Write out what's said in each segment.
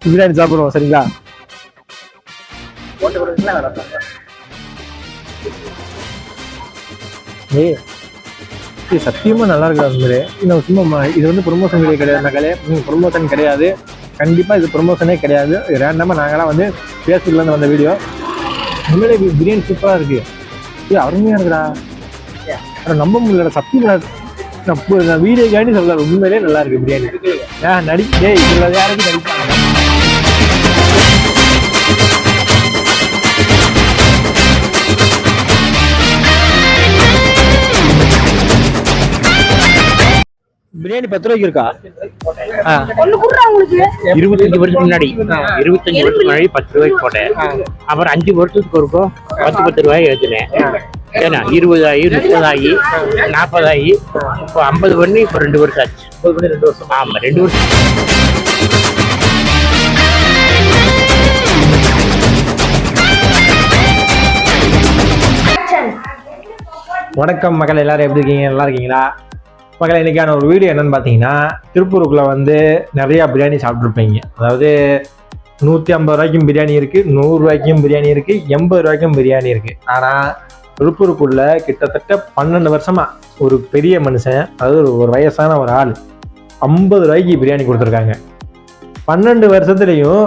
பிரியாணி சாப்பிடுவோம் சரிங்களா? சத்தியமா நல்லா இருக்கு உண்மையிலே. இன்னும் சும்மா இது வந்து ப்ரொமோஷன் வீடியோ கிடையாது மக்களே. ப்ரொமோஷன் கிடையாது, கண்டிப்பா இது ப்ரொமோஷனே கிடையாது. ரேண்டமா நாங்களாம் வந்து ஃபேஸ்புக்ல இருந்து வந்த வீடியோ. உண்மையிலே பிரியாணி சூப்பரா இருக்கு, அருமையா இருக்குடா. நம்ப முடியல சத்தியமா. நான் வீடியோ காண்டி சொல்ல உண்மையிலே நல்லா இருக்கு பிரியாணி. நடிக்கே இதுல யாருக்கு நடிப்பாங்க? பிரியாணி 10 ரூபாய்க்கு இருக்கா? 25 வருஷத்துக்கு முன்னாடி 10 ரூபாய்க்கு போட்டேன். அப்புறம் 5 வருஷத்துக்கு இருக்கும் 10 ரூபாய் ஏற்றினேன். ஏன்னா 20 ஆகி 30 ஆகி 40 ஆகி இப்போ 50 பண்ணி இப்போ 2 வருஷம் ஆச்சு. 2 வருஷம். ஆமா 2 வருஷம். வணக்கம் மக்கள், எல்லாரும் எப்படி இருக்கீங்க? நல்லா இருக்கீங்களா மக்கள்? இன்னைக்கான ஒரு வீடியோ என்னன்னு பார்த்தீங்கன்னா, திருப்பூருக்குள்ள வந்து நிறையா பிரியாணி சாப்பிட்ருப்பீங்க. அதாவது 150 ரூபாய்க்கும் பிரியாணி இருக்கு, 100 ரூபாய்க்கும் பிரியாணி இருக்கு, 80 ரூபாய்க்கும் பிரியாணி இருக்கு. ஆனால் திருப்பூருக்குள்ள கிட்டத்தட்ட 12 வருஷமா ஒரு பெரிய மனுஷன், அதாவது ஒரு வயசான ஒரு ஆள் 50 ரூபாய்க்கு பிரியாணி கொடுத்துருக்காங்க. 12 வருஷத்துலையும்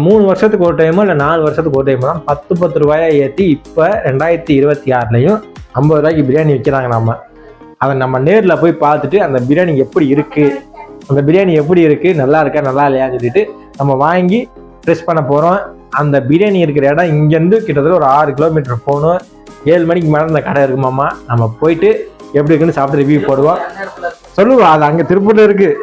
3 வருஷத்துக்கு ஒரு டைமோ இல்லை 4 வருஷத்துக்கு ஒரு டைமோ தான் 10 ரூபாயா ஏற்றி இப்போ 2026லையும் 50 ரூபாய்க்கு பிரியாணி விற்கிறாங்க. அதை நம்ம நேரில் போய் பார்த்துட்டு அந்த பிரியாணி எப்படி இருக்குது, நல்லா இருக்கா நல்லா இல்லையான்னு சொல்லிட்டு நம்ம வாங்கி ட்ரெஸ் பண்ண போகிறோம். அந்த பிரியாணி இருக்கிற இடம் இங்கேருந்து கிட்டத்தட்ட ஒரு 6 கிலோமீட்டர் போகணும். 7 மணிக்கு மேலே அந்த கடை இருக்குமாம்மா. நம்ம போயிட்டு எப்படி இருக்குன்னு சாப்பிட்டு ரிவ்யூ போடுவோம், சொல்லுவோம். அது அங்கே திருப்பூரில் இருக்குது.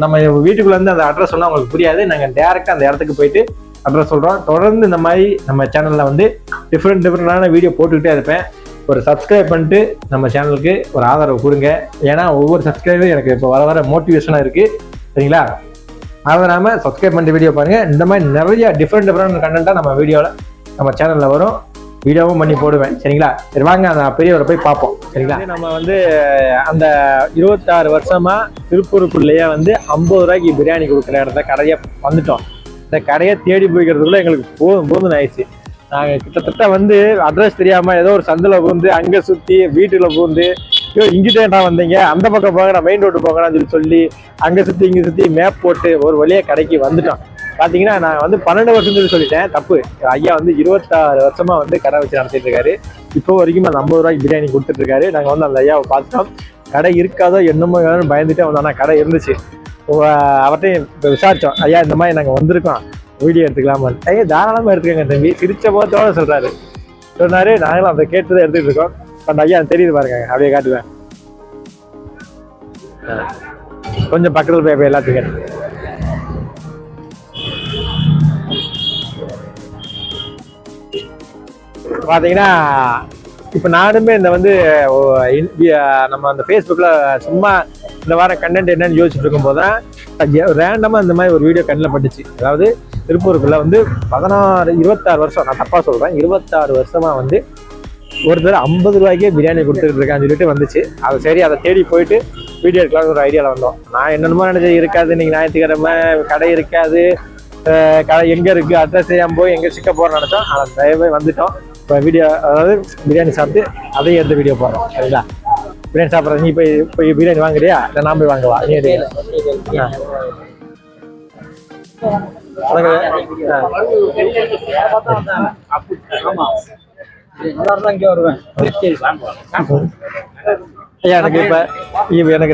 நம்ம வீட்டுக்குள்ளே இருந்து அந்த அட்ரஸ் சொன்னால் உங்களுக்கு புரியாது. நாங்கள் டேரெக்டாக அந்த இடத்துக்கு போயிட்டு அட்ரஸ் சொல்கிறோம். தொடர்ந்து இந்த மாதிரி நம்ம சேனலில் வந்து டிஃப்ரெண்டான வீடியோ போட்டுக்கிட்டே இருப்பேன். ஒரு சப்ஸ்கிரைப் பண்ணிட்டு நம்ம சேனலுக்கு ஒரு ஆதரவு கொடுங்க. ஏன்னா ஒவ்வொரு சப்ஸ்கிரைபரும் எனக்கு இப்போ வர மோட்டிவேஷனாக இருக்குது சரிங்களா? அதை நாம சப்ஸ்கிரைப் பண்ணிட்டு வீடியோ பாருங்கள். இந்த மாதிரி நிறைய டிஃப்ரெண்ட் கண்டென்ட்டாக நம்ம சேனலில் வரும். வீடியோவும் பண்ணி போடுவேன் சரிங்களா? சரி வாங்க அந்த பெரியவரை போய் பார்ப்போம் சரிங்களா? நம்ம வந்து அந்த 26 வருஷமா திருப்பூருக்குள்ளேயே வந்து 50 ரூபாய்க்கு பிரியாணி கொடுக்குற இடத்த கடையை வந்துட்டோம். இந்த கடையை தேடி போய்க்கிறதுக்குள்ள எங்களுக்கு போதும் ஆயிடுச்சு. நாங்கள் கிட்டத்தட்ட வந்து அட்ரஸ் தெரியாமல் ஏதோ ஒரு சந்தில் பூந்து அங்கே சுற்றி வீட்டில் பூந்து இங்கிட்டேண்டா வந்தீங்க, அந்த பக்கம் போங்க, நான் மெயின் ரோடு போங்கன்னு சொல்லி அங்கே சுற்றி இங்கே சுற்றி மேப் போட்டு ஒரு வழியாக கடைக்கு வந்துட்டோம். பார்த்தீங்கன்னா நான் வந்து 12 வருஷம் சொல்லிட்டேன், தப்பு. ஐயா வந்து 26 வருஷமா வந்து கடை வச்சு நடத்திட்டு இருக்காரு. இப்போ வரைக்கும் அந்த 50 ரூபாய்க்கு பிரியாணி கொடுத்துட்டு இருக்காரு. நாங்கள் வந்து அந்த ஐயாவை பார்த்துட்டோம். கடை இருக்காதோ என்னமோ பயந்துட்டே வந்தோம். ஆனால் கடை இருந்துச்சு. அவர்கிட்டையும் விசாரித்தோம், ஐயா இந்த மாதிரி நாங்கள் வந்திருக்கோம், வீடியோ எடுத்துக்கலாமா? ஐயா தாராளமாக எடுத்துக்கோங்க தம்பி, சிரிச்ச போதோட சொன்னாரு. நாங்களும் அதை கேட்டுதான் எடுத்துட்டு இருக்கோம். பட் ஐயா தெரியுது பாருங்க, அப்படியே காட்டுவேன். கொஞ்சம் பக்கத்தில் போய் எல்லாத்துக்கும் பார்த்தீங்கன்னா, இப்போ நானுமே இந்த வந்து நம்ம அந்த ஃபேஸ்புக்கில் சும்மா இந்த வாரம் கண்டென்ட் என்னன்னு யோசிச்சுட்டு இருக்கும்போது தான் ரேண்டமாக இந்த மாதிரி ஒரு வீடியோ கண்ணில் பட்டுச்சு. அதாவது திருப்பூருக்குள்ள வந்து 26 வருஷம், நான் தப்பா சொல்றேன், 26 வருஷமா வந்து ஒருத்தர் 50 ரூபாய்க்கே பிரியாணி கொடுத்துட்டு இருக்கான்னு சொல்லிட்டு வந்துச்சு. அது சரி, அதை தேடி போயிட்டு வீடியோ எடுக்கலாம்னு ஒரு ஐடியாவில் வந்தோம். நான் என்னென்னமோ நினைச்சேன், இருக்காது இன்னைக்கு ஞாயிற்றுக்கிழமை கடை இருக்காது, கடை எங்கே இருக்குது, அட்ரஸ் தெரியாமல் போய் எங்கே சிக்க போகிறோம்னு நினச்சோம். ஆனால் தயவே வந்துட்டோம். இப்போ வீடியோ, அதாவது பிரியாணி சாப்பிட்டு அதையும் எடுத்து வீடியோ போடுறோம் சரிங்களா? பிரியாணி சாப்பிட்ற நீ போய் பிரியாணி வாங்குறியா இல்லை நான் போய் வாங்குவா? நீ எனக்கு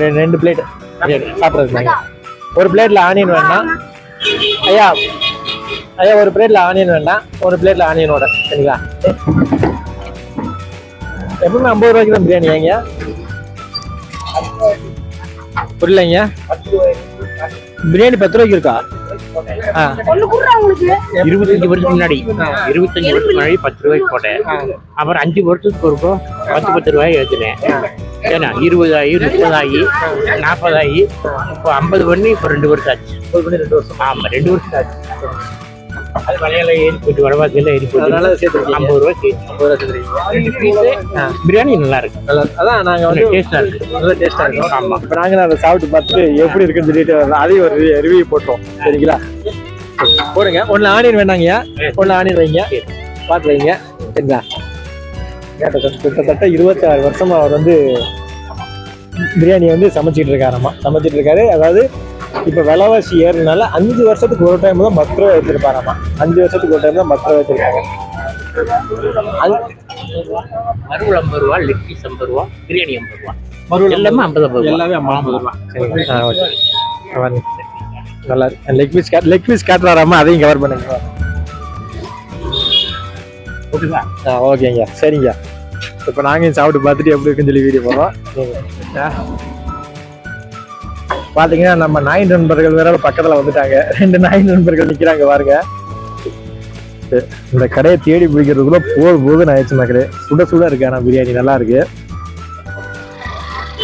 2 பிளேட் சாப்பிட்றது. ஒரு பிளேட்ல ஆனியன் வேண்டாம் ஐயா. ஒரு பிளேட்ல ஆனியன் வேண்டாம், ஒரு பிளேட்ல ஆனியனோட சரிங்களா? எப்பவுமே 50 ரூபாய்க்கு தான் பிரியாணி வாங்க. புரியலைங்க, பிரியாணி 10 ரூபாய்க்கு இருக்கா? 25 வருஷத்துக்கு முன்னாடி 10 ரூபாய்க்கு போட்டேன். அப்புறம் 5 வருஷத்துக்கு இருக்கும் 10 ரூபாய் ஏற்றினேன். ஏன்னா 20 ஆகி 30 ஆகி 40 ஆகி இப்போ 50 பண்ணி இப்போ 2 வருஷம் ஆச்சு. 2 வருஷம். ஆமா 2 வருஷம் ஆச்சு. அது வளையல ஏறி போயிட்டு வடவாசியில் ஏறி போயிட்டு அதனால சேர்த்துருக்கீங்க. 50 ரூபா கேஜி. 50 ரூபா சேர்த்துருக்கீங்க. 2 பீஸ் பிரியாணி நல்லா இருக்கு. அதான் நாங்க வந்து டேஸ்டா இருக்கு. நல்ல டேஸ்டா இருக்கும். ஆமா. இப்போ நாங்க அதை சாப்பிட்டு பார்த்துட்டு எப்படி இருக்குன்னு சொல்லிட்டு அதையும் ஒரு ரிவ்யூ போட்டோம். சரிங்களா? போடுங்க. ஒன்று ஆனியன் வேண்டாங்கய்யா, ஒன்று ஆனியன் வைங்க, பார்த்து வைங்க. சரிங்களா? கிட்டத்தட்ட 26 வருஷமா அவர் வந்து பிரியாணி வந்து சமைச்சிட்டு இருக்காரு. அதாவது இப்போ விலைவாசி ஏறினால 5 வருஷத்துக்கு ஒரு டைம் தான் 10 ரூபா வச்சிருப்பாராமா. 5 வருஷத்துக்கு ஒரு டைம் தான் 10 ரூபா வச்சிருக்காங்க. வறுவல் 50 ரூபா, லெக் பீஸ் 50 ரூபா, பிரியாணி 50 ரூபா. எல்லாமே 50 ரூபா. எல்லாமே 50 ரூபா. சரிங்களா? ஓகே. நல்லா இருக்கு. லெக் பீஸ் காட்டுறாராமா, அதையும் கவர் பண்ணுங்க. ஓகேவா? ஓகேங்க. சரிங்க. இப்போ நாங்கள் சாப்பிட்டு பார்த்துட்டு எப்படி இருக்குன்னு சொல்லி வீடியோ போடுறோம். பார்த்தீங்கன்னா நம்ம நாய் நண்பர்கள் வேற பக்கத்தில் வந்துட்டாங்க. 2 நாய் நண்பர்கள் நிற்கிறாங்க பாருங்க. இந்த கடையை தேடி பிடிக்கிறதுக்குள்ள போதுன்னு ஆயிடுச்சு மக்களே. சுட சுட இருக்கு. ஆனால் பிரியாணி நல்லா இருக்கு.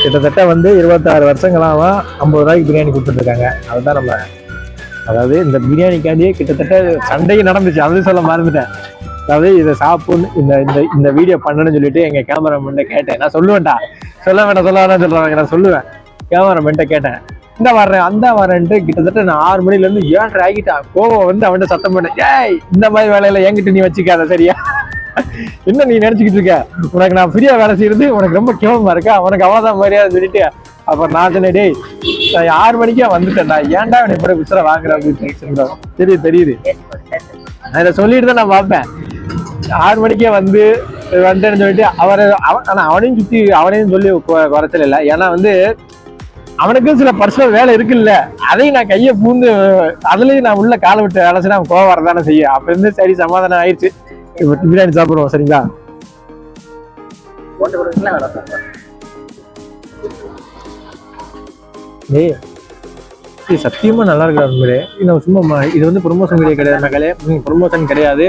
கிட்டத்தட்ட வந்து 26 வருஷங்களாக 50 ரூபாய்க்கு பிரியாணி கொடுத்துட்ருக்காங்க. அதுதான் நம்ம, அதாவது இந்த பிரியாணிக்காண்டியே கிட்டத்தட்ட சண்டையும் நடந்துச்சு. அதுவும் சொல்ல மறந்துட்டேன். அதாவது இதை சாப்பிட்னு இந்த வீடியோ பண்ணணும்னு சொல்லிட்டு எங்கள் கேமராமேன்ட்ட கேட்டேன். நான் சொல்லுவேன்டா, சொல்ல வேண்டாம் சொல்லுவாங்க. நான் சொல்லுவேன். கேமராமேன்ட்ட கேட்டேன், இந்த வரேன் அந்த வரேன்ட்டு கிட்டத்தட்ட நான் 6 மணிலேருந்து 7:30 ஆகிட்டான். கோவம் வந்து அவன்கிட்ட சத்தம் பண்ணேன், ஏய் இந்த மாதிரி வேலையில என்கிட்ட நீ வச்சுக்காத, சரியா? என்ன நீ நினைச்சுக்கிட்டு இருக்க? உனக்கு நான் ஃப்ரீயா வேலை செய்யறது உனக்கு ரொம்ப கேவலமா இருக்கா? உனக்கு அவ்வளவுதான் மரியாதை சொல்லிட்டு அப்புறம் நான் சொன்னேன், டேய் நான் 6 மணிக்கே வந்துட்டேன்டா, ஏன்டா என்னை இப்படி பிடிச்சா வாங்குற அப்படின்னு தெரியுது. நான் இதை சொல்லிட்டு தான் நான் பார்ப்பேன். 6 மணிக்கே வந்துட்டேன்னு சொல்லிட்டு அவனையும் சுத்தி அவனையும் சொல்லி குறைச்சல இல்லை. ஏன்னா வந்து அவனுக்கும் சில பர்சனல் வேலை இருக்குல்ல, அதையும் நான் கையை பூந்து அதுலயும் நான் உள்ள காலை விட்டு வேலைச்சுன்னா அவன் கோவம் வரதானே செய்ய. அப்ப இருந்து சரி சமாதானம் ஆயிடுச்சு. இப்ப பிரியாணி சாப்பிடுவோம். சரிங்களா? சத்தியமா நல்லா இருக்கிற உண்மையிலே. இது சும்மா இது வந்து ப்ரொமோஷன் வீடியோ கிடையாது மக்களே. ப்ரொமோஷன் கிடையாது,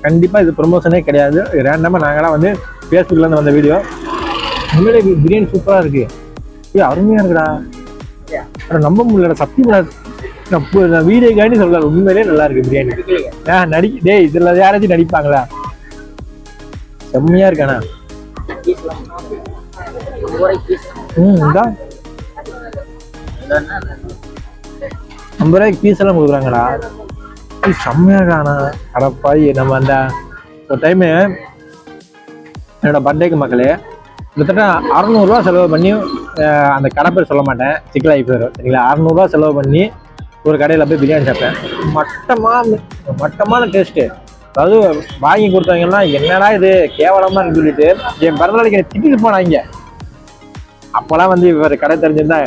கண்டிப்பா இது ப்ரொமோஷனே கிடையாது. ரேண்டமா நாங்களாம் வந்து ஃபேஸ்புக்ல இருந்து வந்த வீடியோ. உண்மையிலே பிரியாணி சூப்பரா இருக்கு. அருமையா இருக்குடா. நம்ப முடியல சத்தியமா. நான் வீடியோ காண்டி சொல்ல, உண்மையிலே நல்லா இருக்கு பிரியாணி. டேய் இதுல யாராச்சும் நடிப்பாங்களா? செம்மையா இருக்கானா? இந்தா 50 ரூபாய்க்கு பீஸ் எல்லாம் கொடுக்குறாங்கடா. செம்மையா இருக்கானா? அடப்பாய். நம்ம அந்த ஒரு டைமு என்னோட பர்த்டேக்கு மக்களே கிட்டத்தட்ட 600 ரூபா செலவு பண்ணி, அந்த கடை பேர் சொல்ல மாட்டேன், சிக்கலாகி போயிடும். சரிங்களா? 600 ரூபா செலவு பண்ணி ஒரு கடையில் போய் பிரியாணி சாப்பிட்டேன். மட்டமான டேஸ்ட்டு. அதாவது வாங்கி கொடுத்தவங்கன்னா என்னடா இது கேவலமா இருக்குன்னு சொல்லிட்டு என் பிறந்தநாளைக்கு எனக்கு திட்டிட்டு போனாங்க. அப்போல்லாம் வந்து இவர் கடை தெரிஞ்சிருந்தா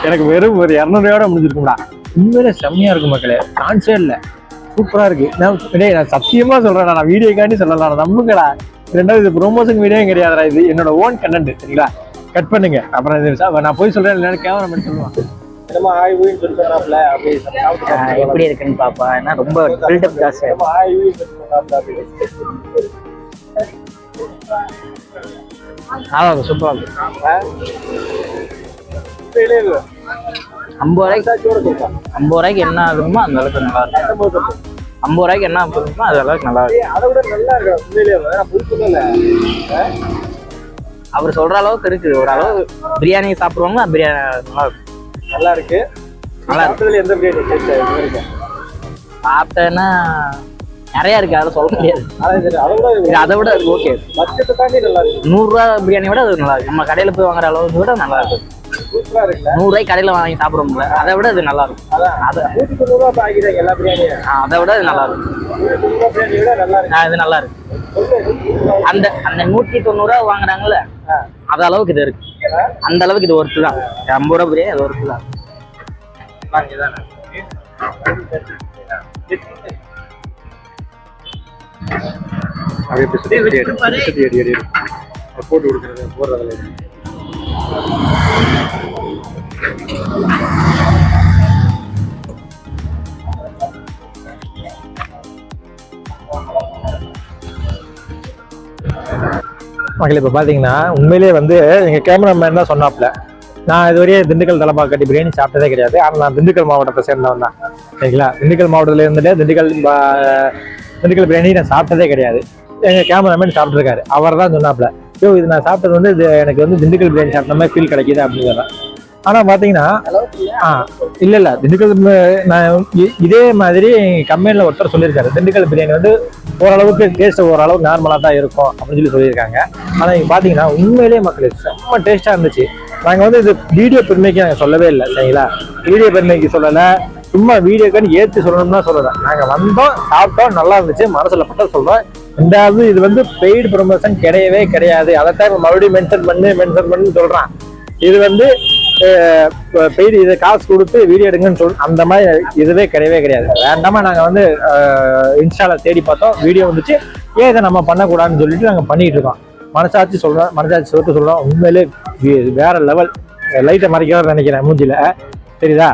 எனக்கு வெறும் ஒரு 200 ரூபாயோட முடிஞ்சிருக்கும்டா. உண்மையிலே செம்மையா இருக்கும் மக்களே. சான்ஸே இல்லை. சூப்பரா இருக்கு. நான் சத்தியமா சொல்றேன், நான் வீடியோக்காண்டி சொல்லலாம், நம்புங்கடா. 2வது இது ப்ரொமோஷன் வீடியோவும் கிடையாதுடா, இது என்னோட ஓன் கண்டென்ட். சரிங்களா? கட் பண்ணுங்க. அப்புறம் நான் போய் சொல்றேன், இல்லைன்னா கேமராமேன் சொல்லுவான் எப்படி இருக்குன்னு பாப்பா. ஏன்னா ரொம்ப பில்டப் ஜாஸ்தி. 50 ரூபாய்க்கு என்ன ஆகுமோ அந்த அளவுக்கு நல்லா இருக்கும். 50 ரூபாய்க்கு என்ன ஆகுமோ அது அளவுக்கு நல்லா இருக்கும். அவர் சொல்ற அளவுக்கு இருக்கு. ஒரு அளவு பிரியாணி சாப்பிடுவாங்க, பிரியாணி நல்லா இருக்கு. எந்த பிரியாணி சாப்பிட்டேன்னா நிறைய இருக்கு, அதெல்லாம் சொல்ல முடியாது. அதை விட அது ஓகே. 100 ரூபா பிரியாணி விட அது நல்லா இருக்கு. நம்ம கடையில போய் வாங்குற அளவுக்கு விட நல்லா இருக்கு. 100 ரூபாய்க்கு கடையில வாங்கி சாப்பிடுறோம்ல, அதை விட அது நல்லா இருக்கும். அதை விட அது நல்லா இருக்கும். இது நல்லா இருக்கு. அந்த 190 ரூபா வாங்குறாங்கல்ல, அது அளவுக்கு இது இருக்கு. அந்த அளவுக்கு இது ஒர்த்து தான். 50 ரூபா பிரியாணி அது ஒர்த்து தான். போட்டு கொடுக்கறது போடுறதுல மக்கள். இப்போ பார்த்தீங்கன்னா உண்மையிலேயே வந்து எங்கள் கேமராமேன் தான் சொன்னாப்ல, நான் இதுவரையே திண்டுக்கல் தலப்பாக்கட்டி கட்டி பிரியாணி சாப்பிட்டதே கிடையாது. ஆனால் நான் திண்டுக்கல் மாவட்டத்தை சேர்ந்தவன் தான், சரிங்களா. திண்டுக்கல் மாவட்டத்தில் இருந்துட்டு திண்டுக்கல் பிரியாணி நான் சாப்பிட்டதே கிடையாது. எங்கள் கேமராமேன் சாப்பிட்ருக்காரு, அவர் தான் சொன்னாப்புல, இது நான் சாப்பிட்டது வந்து இது எனக்கு வந்து திண்டுக்கல் பிரியாணி சாப்பிட்ட மாதிரி ஃபீல் கிடைக்குது அப்படிங்கிறதான். ஆனால் பார்த்தீங்கன்னா இல்லை திண்டுக்கல் நான் இதே மாதிரி கம்பெனியில் ஒருத்தர் சொல்லியிருக்காரு, திண்டுக்கல் பிரியாணி வந்து ஓரளவுக்கு டேஸ்ட் ஓரளவுக்கு நார்மலாக தான் இருக்கும் அப்படின்னு சொல்லியிருக்காங்க. ஆனால் நீங்கள் பார்த்தீங்கன்னா உண்மையிலேயே மக்களுக்கு செம்ம டேஸ்ட்டாக இருந்துச்சு. நாங்கள் வந்து இது வீடியோ பெருமைக்கு நாங்கள் சொல்லவே இல்லை, சரிங்களா. வீடியோ பெருமைக்கு சொல்லலை, சும்மா வீடியோக்கான்னு ஏற்றி சொல்லணும்னா சொல்லலை. நாங்கள் வந்தோம், சாப்பிட்டோம், நல்லா இருந்துச்சு, மனசில் பட்ட சொல்கிறோம். ரெண்டாவது இது வந்து பெய்டு ப்ரொமோஷன் கிடையவே கிடையாது. அதைத்தான் மறுபடியும் மென்ஷன் பண்ணி சொல்கிறான். இது வந்து பெய்டு இதை காசு கொடுத்து வீடியோ எடுங்கன்னு அந்த மாதிரி இதுவே கிடையவே கிடையாது. வேண்டாமா நாங்கள் வந்து இன்ஸ்டால தேடி பார்த்தோம், வீடியோ வந்துச்சு, ஏன் இதை நம்ம பண்ணக்கூடாதுன்னு சொல்லிட்டு நாங்கள் பண்ணிட்டு இருக்கோம். மனசாட்சி சொல்லிட்டு சொல்கிறோம். உண்மையிலே வேற லெவல். லைட்டை மறைக்கிறத நினைக்கிறேன் மூஞ்சில, தெரியுதா.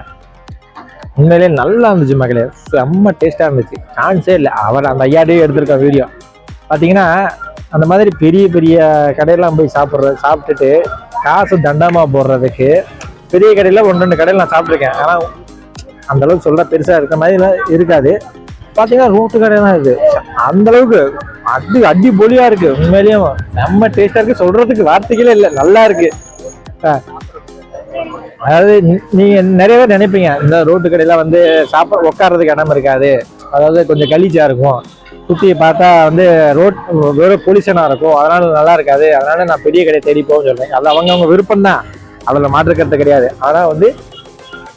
உண்மையிலே நல்லா இருந்துச்சு மக்களே, செம்ம டேஸ்டா இருந்துச்சு, சான்ஸே இல்லை. அவர் அந்த ஐயாடையே எடுத்திருக்கோம் வீடியோ. பார்த்தீங்கன்னா அந்த மாதிரி பெரிய பெரிய கடையெல்லாம் போய் சாப்பிட்டுட்டு காசு தண்டமா போடுறதுக்கு பெரிய கடையில் 1-2 கடையில் நான் சாப்பிட்ருக்கேன். ஆனால் அந்த அளவுக்கு சொல்ல பெருசா இருக்க மாதிரி இருக்காது. பார்த்தீங்கன்னா ரோட்டு கடை தான் இது, அந்த அளவுக்கு அடிபொலியா இருக்கு. உண்மையிலேயும் செம்ம டேஸ்டா இருக்கு, சொல்றதுக்கு வார்த்தைகளே இல்லை, நல்லா இருக்கு. அதாவது நீங்க நிறைய பேர் நினைப்பீங்க இந்த ரோட்டு கடையில வந்து உட்கார்றதுக்கு இடம் இருக்காது, அதாவது கொஞ்சம் கலீஜா இருக்கும், சுற்றி பார்த்தா வந்து வெறும் பொலிஷனா இருக்கும், அதனால நல்லா இருக்காது, அதனால நான் பெரிய கடையை தேடி போக சொல்றேன். அது அவங்க விருப்பம் தான், அதில் மாற்றுக்கிறது கிடையாது. ஆனால் வந்து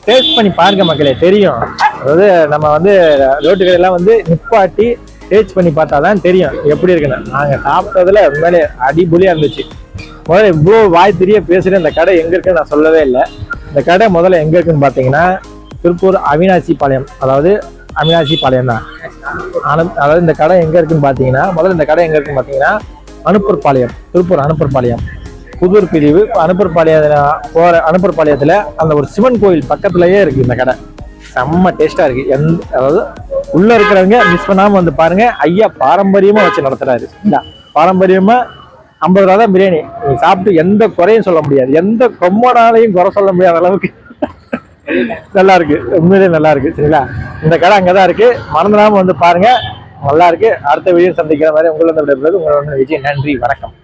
டேஸ்ட் பண்ணி பாருங்க மக்களே, தெரியும். அதாவது நம்ம வந்து ரோட்டு கடையெல்லாம் வந்து நிப்பாட்டி டேஸ்ட் பண்ணி பார்த்தா தான் தெரியும் எப்படி இருக்குன்னு. நாங்கள் சாப்பிட்டதுல உண்மையிலே அடிபொலியா இருந்துச்சு. முதல்ல இவ்வளோ வாய் தெரிய பேசுகிறேன். இந்த கடை எங்கே இருக்குன்னு நான் சொல்லவே இல்லை. இந்த கடை முதல்ல எங்கே இருக்குன்னு பார்த்தீங்கன்னா திருப்பூர் அவினாசி பாளையம், அதாவது அவினாசி பாளையம் தான். அதாவது இந்த கடை எங்கே இருக்குன்னு பார்த்தீங்கன்னா இந்த கடை எங்கே இருக்குன்னு பார்த்தீங்கன்னா அனுப்பூர் பாளையம், திருப்பூர் அனுப்பூர் பாளையம், புதூர் பிரிவு அனுப்பூர் பாளையத்தில் அந்த ஒரு சிவன் கோயில் பக்கத்துலயே இருக்கு இந்த கடை. செம்ம டேஸ்டா இருக்கு. அதாவது உள்ள இருக்கிறவங்க மிஸ் பண்ணாம வந்து பாருங்க. ஐயா பாரம்பரியமா வச்சு நடத்துறாரு. பாரம்பரியமா 50 ரூபா தான் பிரியாணி. நீங்க சாப்பிட்டு எந்த குறையும் சொல்ல முடியாது, எந்த கொம்மனாலையும் குறை சொல்ல முடியாத அளவுக்கு நல்லா இருக்கு. உண்மையிலே நல்லா இருக்கு, சரிங்களா. இந்த கடை அங்கதான் இருக்கு, மறந்துடாம வந்து பாருங்க, நல்லா இருக்கு. அடுத்த வீடியோ சந்திக்கிற மாதிரி உங்களை விடைபெறுவது உங்களோட விஜய். நன்றி, வணக்கம்.